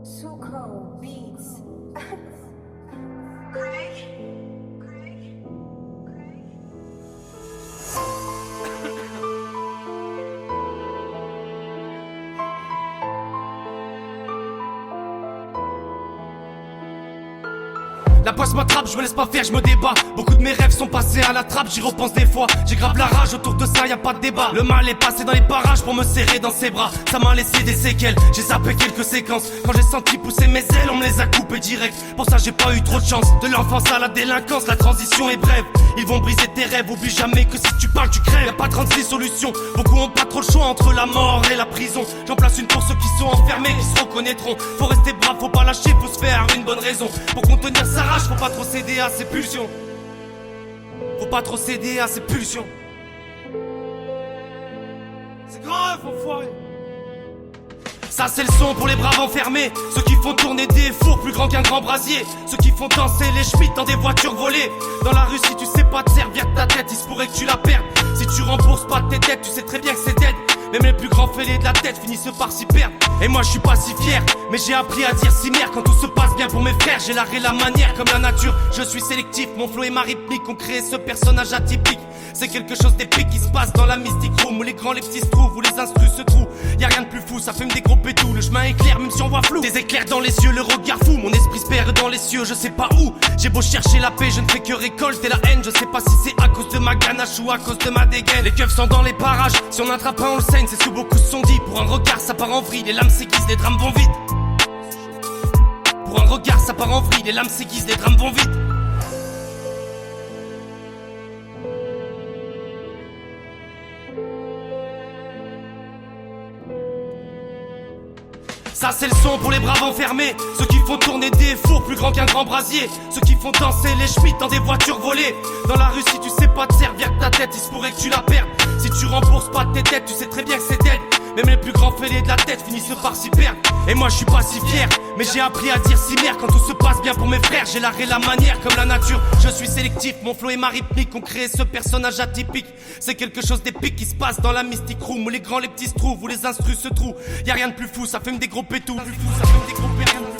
Suko Beats. La poisse m'attrape, je me laisse pas faire, je me débat. Beaucoup de mes rêves sont passés à la trappe, j'y repense des fois. J'ai grave la rage, autour de ça y a pas de débat. Le mal est passé dans les parages pour me serrer dans ses bras. Ça m'a laissé des séquelles, j'ai zappé quelques séquences. Quand j'ai senti pousser mes ailes, on me les a coupées direct. Pour ça j'ai pas eu trop de chance. De l'enfance à la délinquance, la transition est brève. Ils vont briser tes rêves, oublie jamais que si tu parles tu crèves. Y'a pas 36 solutions, beaucoup ont pas trop le choix entre la mort et la prison. J'en place une pour ceux qui sont enfermés, qui se reconnaîtront. Faut rester brave, faut pas lâcher, faut se faire une bonne raison. Pour contenir sa rage, faut pas trop céder à ses pulsions. Faut pas trop céder à ses pulsions. C'est grave, enfoiré. Ça c'est le son pour les braves enfermés. Ceux qui font tourner des fours plus grands qu'un grand brasier. Ceux qui font danser les schmitts dans des voitures volées. Dans la rue si tu sais pas te servir de ta tête, il se pourrait que tu la perdes. Si tu rembourses pas tes dettes, tu sais très bien que c'est dead. Même les plus grands fêlés de la tête finissent par s'y perdre. Et moi je suis pas si fier, mais j'ai appris à dire si merde quand tout se passe bien pour mes frères. J'ai l'art et la manière comme la nature, je suis sélectif. Mon flow et ma rythmique ont créé ce personnage atypique. C'est quelque chose d'épique qui se passe dans la mystic room, où les grands les petits se trouvent, où les instrus se trouvent. Y'a rien de plus fou, ça fume des gros pétous. Le chemin est clair même si on voit flou. Des éclairs dans les yeux, le regard fou. Mon esprit se perd dans les cieux, je sais pas où. J'ai beau chercher la paix, je ne fais que récolter la haine. Je sais pas si c'est à cause de ma ganache ou à cause de ma dégaine. Les keufs sont dans les parages, si on attrape un on le saigne. C'est sous beaucoup se sont dit, pour un regard ça part en vrille. Les lames s'aiguisent, les drames vont vite. Pour un regard ça part en vrille, les lames s'aiguisent, les drames vont vite. Ça c'est le son pour les braves enfermés. Ceux qui font tourner des fours plus grands qu'un grand brasier. Ceux qui font danser les schmitts dans des voitures volées. Dans la rue si tu sais pas te servir de ta tête, il se pourrait que tu la perdes. Si tu rembourses pas tes dettes, tu sais très bien que c'est dead. Même les plus grands fêlés de la tête finissent par s'y perdre. Et moi je suis pas si fier, mais j'ai appris à dire si merde quand tout se passe bien pour mes frères. J'ai l'art et la manière comme la nature, je suis sélectif. Mon flow et ma rythmique ont créé ce personnage atypique. C'est quelque chose d'épique qui se passe dans la mystic room, où les grands les petits se trouvent, où les instrus se trouvent. Y'a rien de plus fou, ça fume des gros pétous. Plus fou, ça fume des gros pétous.